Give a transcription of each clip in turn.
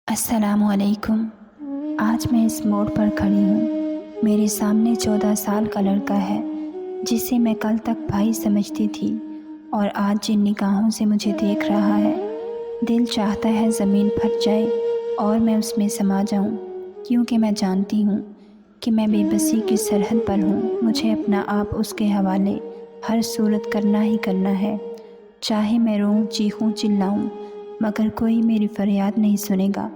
السلام علیکم۔ آج میں اس موڑ پر کھڑی ہوں۔ میرے سامنے 14 سال کا لڑکا ہے جسے میں کل تک بھائی سمجھتی تھی، اور آج جن نگاہوں سے مجھے دیکھ رہا ہے، دل چاہتا ہے زمین پھٹ جائے اور میں اس میں سما جاؤں، کیونکہ میں جانتی ہوں کہ میں بے بسی کی سرحد پر ہوں۔ مجھے اپنا آپ اس کے حوالے ہر صورت کرنا ہی کرنا ہے، چاہے میں روؤں، چیخوں، چلاؤں، مگر کوئی میری فریاد نہیں سنے گا۔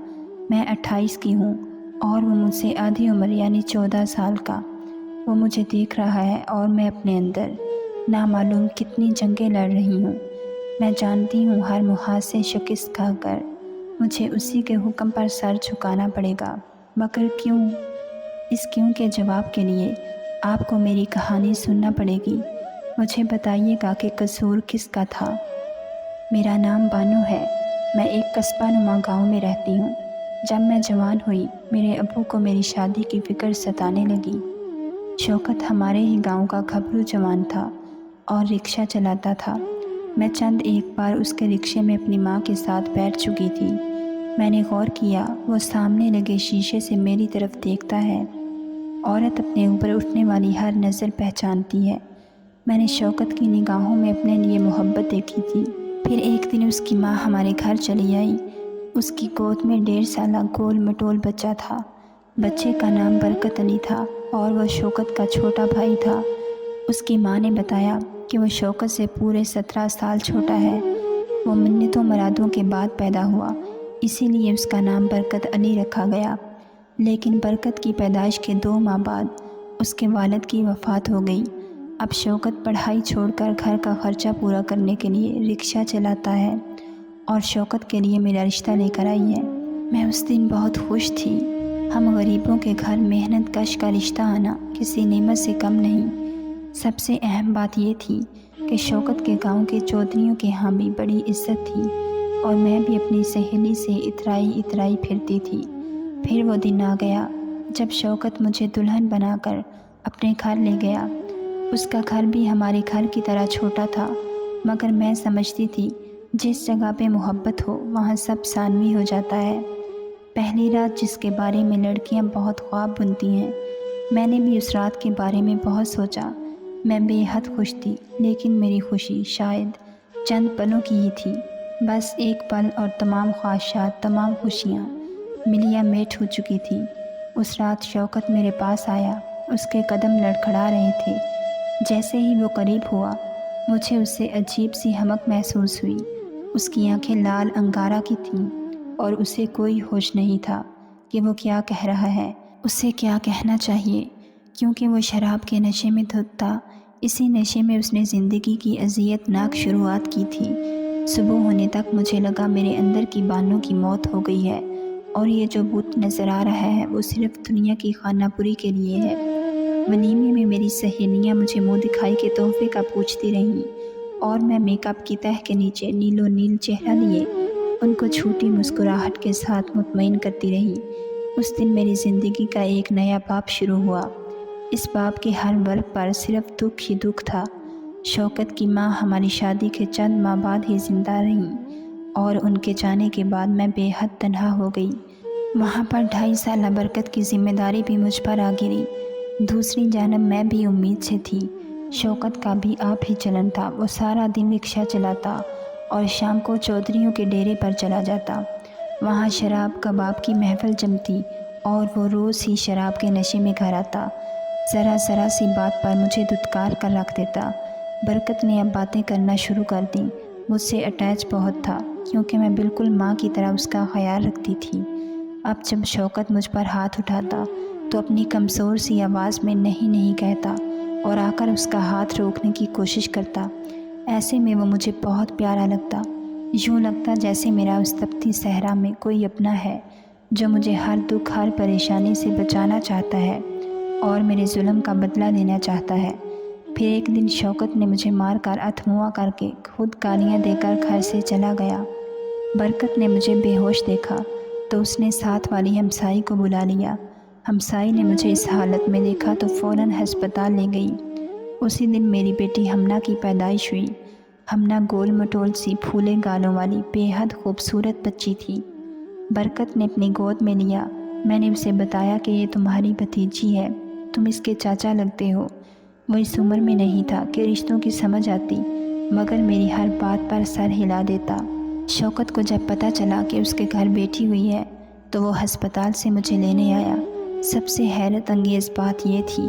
میں 28 کی ہوں اور وہ مجھ سے آدھی عمر یعنی 14 سال کا۔ وہ مجھے دیکھ رہا ہے اور میں اپنے اندر نامعلوم کتنی جنگیں لڑ رہی ہوں۔ میں جانتی ہوں ہر محاذ سے شکست کھا کر مجھے اسی کے حکم پر سر جھکانا پڑے گا، مگر کیوں؟ اس کیوں کے جواب کے لیے آپ کو میری کہانی سننا پڑے گی۔ مجھے بتائیے گا کہ قصور کس کا تھا۔ میرا نام بانو ہے۔ میں ایک قصبہ نما گاؤں میں رہتی ہوں۔ جب میں جوان ہوئی، میرے ابو کو میری شادی کی فکر ستانے لگی۔ شوکت ہمارے ہی گاؤں کا گھبرو جوان تھا اور رکشہ چلاتا تھا۔ میں چند ایک بار اس کے رکشے میں اپنی ماں کے ساتھ بیٹھ چکی تھی۔ میں نے غور کیا، وہ سامنے لگے شیشے سے میری طرف دیکھتا ہے۔ عورت اپنے اوپر اٹھنے والی ہر نظر پہچانتی ہے۔ میں نے شوکت کی نگاہوں میں اپنے لیے محبت دیکھی تھی۔ پھر ایک دن اس کی ماں ہمارے گھر چلی آئی۔ اس کی گود میں 1.5 سالہ گول مٹول بچہ تھا۔ بچے کا نام برکت علی تھا اور وہ شوکت کا چھوٹا بھائی تھا۔ اس کی ماں نے بتایا کہ وہ شوکت سے پورے 17 سال چھوٹا ہے۔ وہ منتوں مرادوں کے بعد پیدا ہوا، اسی لیے اس کا نام برکت علی رکھا گیا۔ لیکن برکت کی پیدائش کے 2 ماہ بعد اس کے والد کی وفات ہو گئی۔ اب شوکت پڑھائی چھوڑ کر گھر کا خرچہ پورا کرنے کے لیے رکشہ چلاتا ہے اور شوکت کے لیے میرا رشتہ لے کر آئی ہے۔ میں اس دن بہت خوش تھی۔ ہم غریبوں کے گھر محنت کش کا رشتہ آنا کسی نعمت سے کم نہیں۔ سب سے اہم بات یہ تھی کہ شوکت کے گاؤں کے چودھریوں کے ہاں بھی بڑی عزت تھی، اور میں بھی اپنی سہیلی سے اترائی پھرتی تھی۔ پھر وہ دن آ گیا جب شوکت مجھے دلہن بنا کر اپنے گھر لے گیا۔ اس کا گھر بھی ہمارے گھر کی طرح چھوٹا تھا، مگر میں سمجھتی تھی جس جگہ پہ محبت ہو وہاں سب ثانوی ہو جاتا ہے۔ پہلی رات جس کے بارے میں لڑکیاں بہت خواب بنتی ہیں، میں نے بھی اس رات کے بارے میں بہت سوچا۔ میں بے حد خوش تھی، لیکن میری خوشی شاید چند پلوں کی ہی تھی۔ بس ایک پل اور تمام خواہشات، تمام خوشیاں ملیا میٹ ہو چکی تھیں۔ اس رات شوکت میرے پاس آیا۔ اس کے قدم لڑکھڑا رہے تھے۔ جیسے ہی وہ قریب ہوا، مجھے اس سے عجیب سی ہمک محسوس ہوئی۔ اس کی آنکھیں لال انگارہ کی تھیں اور اسے کوئی ہوش نہیں تھا کہ وہ کیا کہہ رہا ہے، اسے کیا کہنا چاہیے، کیونکہ وہ شراب کے نشے میں دھت تھا۔ اسی نشے میں اس نے زندگی کی اذیت ناک شروعات کی تھی۔ صبح ہونے تک مجھے لگا میرے اندر کی بانو کی موت ہو گئی ہے، اور یہ جو بت نظر آ رہا ہے وہ صرف دنیا کی خانہ پوری کے لیے ہے۔ ولیمے میں میری سہیلیاں مجھے منہ دکھائی کے تحفے کا پوچھتی رہیں، اور میں میک اپ کی تہہ کے نیچے نیلو نیل چہرہ لیے ان کو چھوٹی مسکراہٹ کے ساتھ مطمئن کرتی رہی۔ اس دن میری زندگی کا ایک نیا باب شروع ہوا۔ اس باب کے ہر ورق پر صرف دکھ ہی دکھ تھا۔ شوکت کی ماں ہماری شادی کے چند ماہ بعد ہی زندہ رہیں، اور ان کے جانے کے بعد میں بے حد تنہا ہو گئی۔ وہاں پر 2.5 سالہ برکت کی ذمہ داری بھی مجھ پر آ گری۔ دوسری جانب میں بھی امید سے تھی۔ شوکت کا بھی آپ ہی چلن تھا۔ وہ سارا دن رکشہ چلاتا اور شام کو چودھریوں کے ڈیرے پر چلا جاتا۔ وہاں شراب کباب کی محفل جمتی اور وہ روز ہی شراب کے نشے میں گھر آتا۔ ذرا سی بات پر مجھے دھتکار کر رکھ دیتا۔ برکت نے اب باتیں کرنا شروع کر دیں۔ مجھ سے اٹیچ بہت تھا، کیونکہ میں بالکل ماں کی طرح اس کا خیال رکھتی تھی۔ اب جب شوکت مجھ پر ہاتھ اٹھاتا تو اپنی کمزور سی آواز میں نہیں کہتا، اور آ کر اس کا ہاتھ روکنے کی کوشش کرتا۔ ایسے میں وہ مجھے بہت پیارا لگتا۔ یوں لگتا جیسے میرا اس تپتی صحرا میں کوئی اپنا ہے جو مجھے ہر دکھ، ہر پریشانی سے بچانا چاہتا ہے اور میرے ظلم کا بدلہ لینا چاہتا ہے۔ پھر ایک دن شوکت نے مجھے مار کر اتھموا کر کے خود گالیاں دے کر گھر سے چلا گیا۔ برکت نے مجھے بے ہوش دیکھا تو اس نے ساتھ والی ہمسائی کو بلا لیا۔ ہمسائی نے مجھے اس حالت میں دیکھا تو فوراً ہسپتال لے گئی۔ اسی دن میری بیٹی ہمنا کی پیدائش ہوئی۔ ہمنا گول مٹول سی پھولے گالوں والی بے حد خوبصورت بچی تھی۔ برکت نے اپنی گود میں لیا۔ میں نے اسے بتایا کہ یہ تمہاری بھتیجی ہے، تم اس کے چاچا لگتے ہو۔ وہ اس عمر میں نہیں تھا کہ رشتوں کی سمجھ آتی، مگر میری ہر بات پر سر ہلا دیتا۔ شوکت کو جب پتہ چلا کہ اس کے گھر بیٹی ہوئی ہے تو وہ ہسپتال سے مجھے لینے آیا۔ سب سے حیرت انگیز بات یہ تھی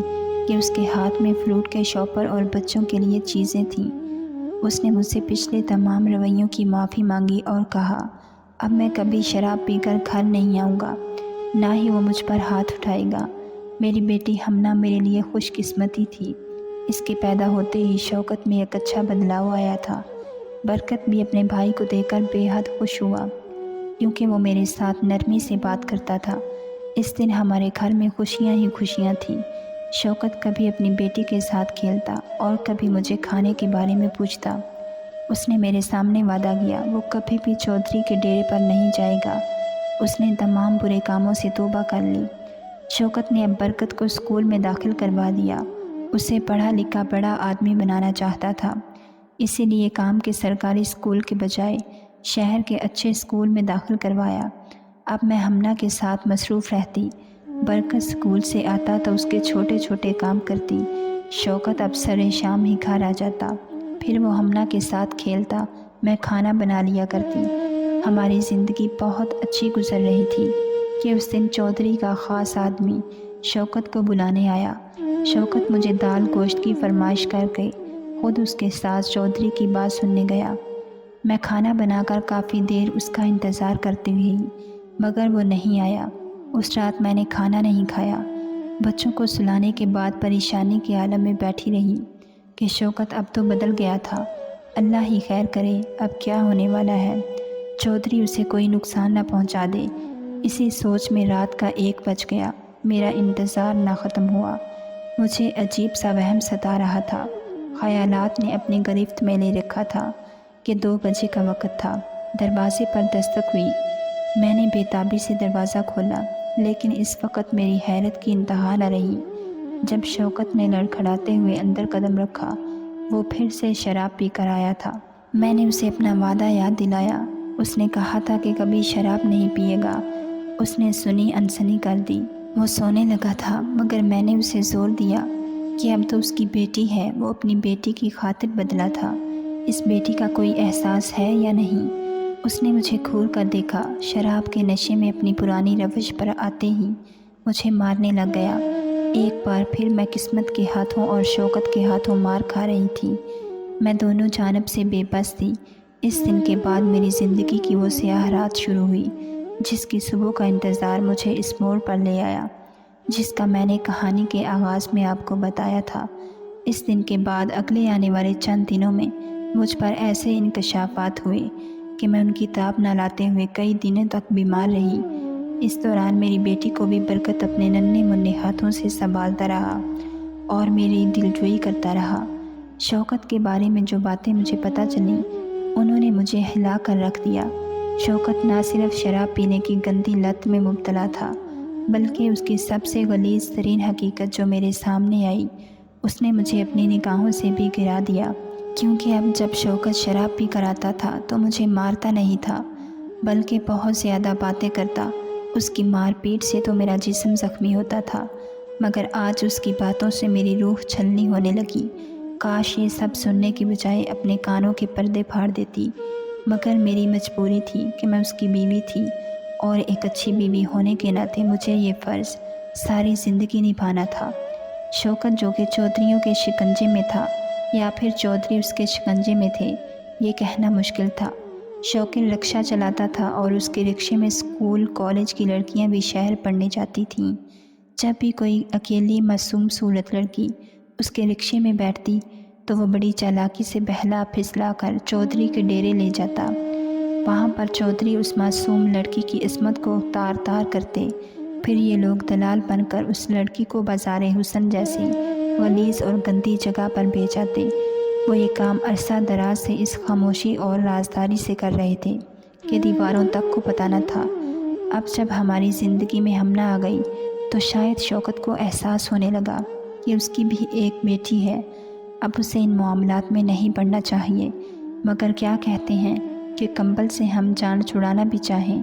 کہ اس کے ہاتھ میں فروٹ کے شاپر اور بچوں کے لیے چیزیں تھیں۔ اس نے مجھ سے پچھلے تمام رویوں کی معافی مانگی اور کہا، اب میں کبھی شراب پی کر گھر نہیں آؤں گا، نہ ہی وہ مجھ پر ہاتھ اٹھائے گا۔ میری بیٹی ہمنا میرے لیے خوش قسمتی تھی۔ اس کے پیدا ہوتے ہی شوکت میں ایک اچھا بدلاؤ آیا تھا۔ برکت بھی اپنے بھائی کو دیکھ کر بے حد خوش ہوا، کیونکہ وہ میرے ساتھ نرمی سے بات کرتا تھا۔ اس دن ہمارے گھر میں خوشیاں ہی خوشیاں تھیں۔ شوکت کبھی اپنی بیٹی کے ساتھ کھیلتا اور کبھی مجھے کھانے کے بارے میں پوچھتا۔ اس نے میرے سامنے وعدہ کیا وہ کبھی بھی چودھری کے ڈیرے پر نہیں جائے گا۔ اس نے تمام برے کاموں سے توبہ کر لی۔ شوکت نے اب برکت کو اسکول میں داخل کروا دیا۔ اسے پڑھا لکھا بڑا آدمی بنانا چاہتا تھا، اسی لیے کام کے سرکاری اسکول کے بجائے شہر کے اچھے اسکول میں داخل کروایا۔ اب میں ہمنا کے ساتھ مصروف رہتی۔ برکت اسکول سے آتا تو اس کے چھوٹے چھوٹے کام کرتی۔ شوکت اب سر شام ہی گھر آ جاتا، پھر وہ ہمنا کے ساتھ کھیلتا، میں کھانا بنا لیا کرتی۔ ہماری زندگی بہت اچھی گزر رہی تھی کہ اس دن چودھری کا خاص آدمی شوکت کو بلانے آیا۔ شوکت مجھے دال گوشت کی فرمائش کر کے خود اس کے ساتھ چودھری کی بات سننے گیا۔ میں کھانا بنا کر کافی دیر اس کا انتظار کرتی رہی، مگر وہ نہیں آیا۔ اس رات میں نے کھانا نہیں کھایا۔ بچوں کو سلانے کے بعد پریشانی کے عالم میں بیٹھی رہی کہ شوکت اب تو بدل گیا تھا۔ اللہ ہی خیر کرے، اب کیا ہونے والا ہے، چودھری اسے کوئی نقصان نہ پہنچا دے۔ اسی سوچ میں رات کا 1 بج گیا۔ میرا انتظار نہ ختم ہوا۔ مجھے عجیب سا وہم ستا رہا تھا۔ خیالات نے اپنی گرفت میں لے رکھا تھا کہ 2 بجے کا وقت تھا۔ دروازے پر دستک ہوئی۔ میں نے بے تابی سے دروازہ کھولا، لیکن اس وقت میری حیرت کی انتہا نہ رہی جب شوکت نے لڑکھڑاتے ہوئے اندر قدم رکھا۔ وہ پھر سے شراب پی کر آیا تھا۔ میں نے اسے اپنا وعدہ یاد دلایا۔ اس نے کہا تھا کہ کبھی شراب نہیں پیے گا۔ اس نے سنی انسنی کر دی۔ وہ سونے لگا تھا، مگر میں نے اسے زور دیا کہ اب تو اس کی بیٹی ہے۔ وہ اپنی بیٹی کی خاطر بدلا تھا۔ اس بیٹی کا کوئی احساس ہے یا نہیں؟ اس نے مجھے گھور کر دیکھا۔ شراب کے نشے میں اپنی پرانی روش پر آتے ہی مجھے مارنے لگ گیا۔ ایک بار پھر میں قسمت کے ہاتھوں اور شوکت کے ہاتھوں مار کھا رہی تھی۔ میں دونوں جانب سے بے بس تھی۔ اس دن کے بعد میری زندگی کی وہ سیاہ رات شروع ہوئی جس کی صبح کا انتظار مجھے اس موڑ پر لے آیا، جس کا میں نے کہانی کے آغاز میں آپ کو بتایا تھا۔ اس دن کے بعد اگلے آنے والے چند دنوں میں مجھ پر ایسے انکشافات ہوئے کہ میں ان کی تاب نہ لاتے ہوئے کئی دنوں تک بیمار رہی۔ اس دوران میری بیٹی کو بھی برکت اپنے ننھے منھے ہاتھوں سے سنبھالتا رہا اور میری دلجوئی کرتا رہا۔ شوکت کے بارے میں جو باتیں مجھے پتہ چلیں انہوں نے مجھے ہلا کر رکھ دیا۔ شوکت نہ صرف شراب پینے کی گندی لت میں مبتلا تھا، بلکہ اس کی سب سے غلیظ ترین حقیقت جو میرے سامنے آئی اس نے مجھے اپنی نگاہوں سے بھی گرا دیا، کیونکہ اب جب شوکت شراب پی کر آتا تھا تو مجھے مارتا نہیں تھا بلکہ بہت زیادہ باتیں کرتا۔ اس کی مار پیٹ سے تو میرا جسم زخمی ہوتا تھا، مگر آج اس کی باتوں سے میری روح چھلنی ہونے لگی۔ کاش یہ سب سننے کی بجائے اپنے کانوں کے پردے پھاڑ دیتی، مگر میری مجبوری تھی کہ میں اس کی بیوی تھی، اور ایک اچھی بیوی ہونے کے ناطے مجھے یہ فرض ساری زندگی نبھانا تھا۔ شوکت جو کہ چودھریوں کے شکنجے میں تھا یا پھر چودھری اس کے شکنجے میں تھے، یہ کہنا مشکل تھا۔ شوکت رکشہ چلاتا تھا اور اس کے رکشے میں اسکول کالج کی لڑکیاں بھی شہر پڑھنے جاتی تھیں۔ جب بھی کوئی اکیلی معصوم صورت لڑکی اس کے رکشے میں بیٹھتی تو وہ بڑی چالاکی سے بہلا پھسلا کر چودھری کے ڈیرے لے جاتا۔ وہاں پر چودھری اس معصوم لڑکی کی عصمت کو تار تار کرتے، پھر یہ لوگ دلال بن کر اس لڑکی کو بازار حسن جیسی غلیظ اور گندی جگہ پر بھیج جاتے۔ وہ یہ کام عرصہ دراز سے اس خاموشی اور رازداری سے کر رہے تھے کہ دیواروں تک کو پتہ نہ تھا۔ اب جب ہماری زندگی میں ہمنا آ گئی تو شاید شوکت کو احساس ہونے لگا کہ اس کی بھی ایک بیٹی ہے۔ اب اسے ان معاملات میں نہیں پڑنا چاہیے، مگر کیا کہتے ہیں کہ کمبل سے ہم جان چھڑانا بھی چاہیں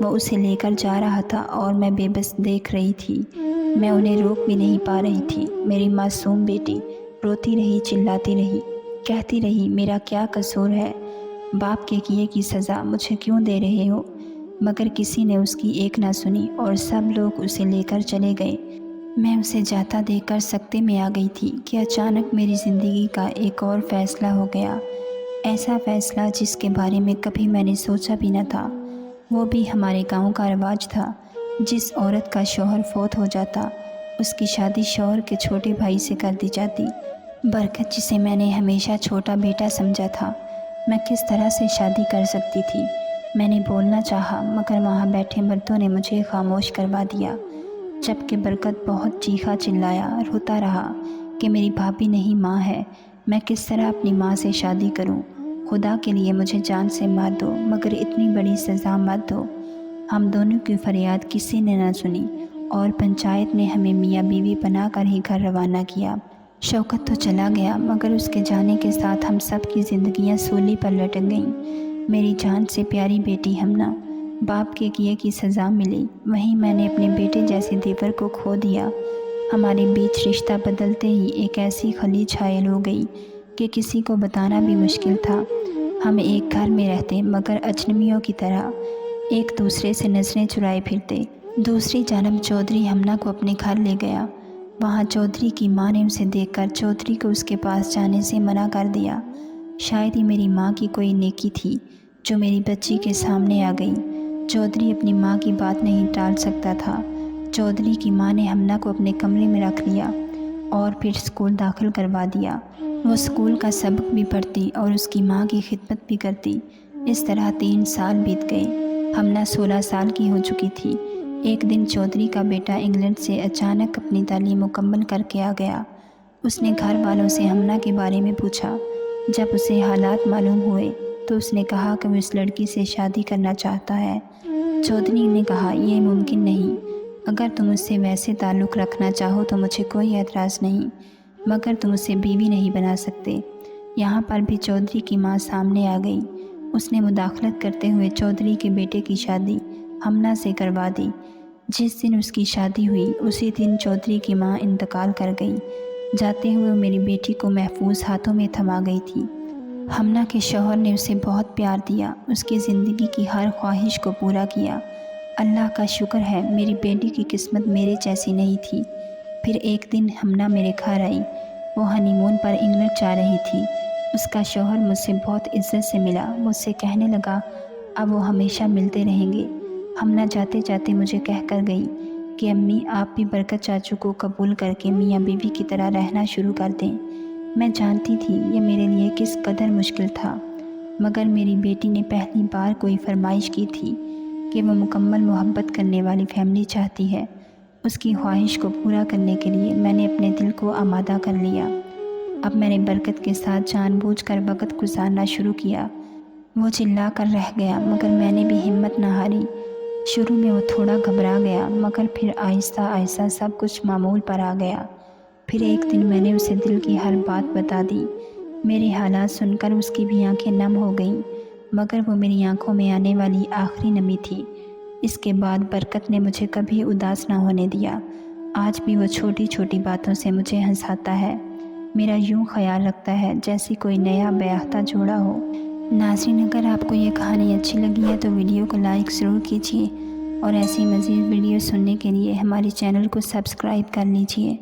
وہ اسے لے کر جا رہا تھا اور میں بے بس دیکھ رہی تھی۔ میں انہیں روک بھی نہیں پا رہی تھی۔ میری معصوم بیٹی روتی رہی، چلاتی رہی، کہتی رہی میرا کیا قصور ہے، باپ کے کیے کی سزا مجھے کیوں دے رہے ہو؟ مگر کسی نے اس کی ایک نہ سنی اور سب لوگ اسے لے کر چلے گئے۔ میں اسے جاتا دیکھ کر سکتے میں آ گئی تھی کہ اچانک میری زندگی کا ایک اور فیصلہ ہو گیا، ایسا فیصلہ جس کے بارے میں کبھی میں نے سوچا بھی نہ تھا۔ وہ بھی ہمارے گاؤں کا رواج تھا، جس عورت کا شوہر فوت ہو جاتا اس کی شادی شوہر کے چھوٹے بھائی سے کر دی جاتی۔ برکت جسے میں نے ہمیشہ چھوٹا بیٹا سمجھا تھا، میں کس طرح سے شادی کر سکتی تھی؟ میں نے بولنا چاہا مگر وہاں بیٹھے مردوں نے مجھے خاموش کروا دیا، جبکہ برکت بہت چیخا چلایا، روتا رہا کہ میری بھابھی نہیں ماں ہے، میں کس طرح اپنی ماں سے شادی کروں؟ خدا کے لیے مجھے جان سے مار دو مگر اتنی بڑی سزا مت دو۔ ہم دونوں کی فریاد کسی نے نہ سنی اور پنچایت نے ہمیں میاں بیوی بنا کر ہی گھر روانہ کیا۔ شوکت تو چلا گیا مگر اس کے جانے کے ساتھ ہم سب کی زندگیاں سولی پر لٹک گئیں۔ میری جان سے پیاری بیٹی ہمنا، باپ کے کیے کی سزا ملی، وہیں میں نے اپنے بیٹے جیسے دیور کو کھو دیا۔ ہمارے بیچ رشتہ بدلتے ہی ایک ایسی خلی چھائل ہو گئی کہ کسی کو بتانا بھی مشکل تھا۔ ہم ایک گھر میں رہتے مگر اجنبیوں کی طرح ایک دوسرے سے نظریں چرائے پھرتے۔ دوسری جانب چودھری ہمنا کو اپنے گھر لے گیا۔ وہاں چودھری کی ماں نے اسے دیکھ کر چودھری کو اس کے پاس جانے سے منع کر دیا۔ شاید ہی میری ماں کی کوئی نیکی تھی جو میری بچی کے سامنے آ گئی۔ چودھری اپنی ماں کی بات نہیں ٹال سکتا تھا۔ چودھری کی ماں نے ہمنا کو اپنے کمرے میں رکھ لیا اور پھر اسکول داخل کروا دیا۔ وہ اسکول کا سبق بھی پڑھتی اور اس کی ماں کی خدمت بھی کرتی۔ اس طرح 3 سال بیت گئے۔ ہمنا 16 سال کی ہو چکی تھی۔ ایک دن چودھری کا بیٹا انگلینڈ سے اچانک اپنی تعلیم مکمل کر کے آ گیا۔ اس نے گھر والوں سے ہمنا کے بارے میں پوچھا۔ جب اسے حالات معلوم ہوئے تو اس نے کہا کہ وہ اس لڑکی سے شادی کرنا چاہتا ہے۔ چودھری نے کہا یہ ممکن نہیں، اگر تم اس سے ویسے تعلق رکھنا چاہو تو مجھے کوئی اعتراض نہیں، مگر تم اسے بیوی نہیں بنا سکتے۔ یہاں پر بھی چودھری کی ماں سامنے آ گئی۔ اس نے مداخلت کرتے ہوئے چودھری کے بیٹے کی شادی ہمنا سے کروا دی۔ جس دن اس کی شادی ہوئی اسی دن چودھری کی ماں انتقال کر گئی۔ جاتے ہوئے وہ میری بیٹی کو محفوظ ہاتھوں میں تھما گئی تھی۔ ہمنا کے شوہر نے اسے بہت پیار دیا، اس کی زندگی کی ہر خواہش کو پورا کیا۔ اللہ کا شکر ہے میری بیٹی کی قسمت میرے جیسی نہیں تھی۔ پھر ایک دن ہمنا میرے گھر آئی۔ وہ ہنی مون پر انگلینڈ جا رہی تھی۔ اس کا شوہر مجھ سے بہت عزت سے ملا، مجھ سے کہنے لگا اب وہ ہمیشہ ملتے رہیں گے۔ ہمنا جاتے جاتے مجھے کہہ کر گئی کہ امی آپ بھی برکت چاچو کو قبول کر کے میاں بیوی کی طرح رہنا شروع کر دیں۔ میں جانتی تھی یہ میرے لیے کس قدر مشکل تھا، مگر میری بیٹی نے پہلی بار کوئی فرمائش کی تھی کہ وہ مکمل محبت کرنے والی فیملی چاہتی ہے۔ اس کی خواہش کو پورا کرنے کے لیے میں نے اپنے دل کو آمادہ کر لیا۔ اب میں نے برکت کے ساتھ جان بوجھ کر وقت گزارنا شروع کیا۔ وہ چلا کر رہ گیا مگر میں نے بھی ہمت نہ ہاری۔ شروع میں وہ تھوڑا گھبرا گیا مگر پھر آہستہ آہستہ سب کچھ معمول پر آ گیا۔ پھر ایک دن میں نے اسے دل کی ہر بات بتا دی۔ میرے حالات سن کر اس کی بھی آنکھیں نم ہو گئیں، مگر وہ میری آنکھوں میں آنے والی آخری نمی تھی۔ اس کے بعد برکت نے مجھے کبھی اداس نہ ہونے دیا۔ آج بھی وہ چھوٹی چھوٹی باتوں سے مجھے ہنساتا ہے۔ میرا یوں خیال رکھتا ہے جیسے کوئی نیا بیاختہ جوڑا ہو۔ ناظرین، اگر آپ کو یہ کہانی اچھی لگی ہے تو ویڈیو کو لائک ضرور کیجیے اور ایسی مزید ویڈیو سننے کے لیے ہمارے چینل کو سبسکرائب کر لیجیے۔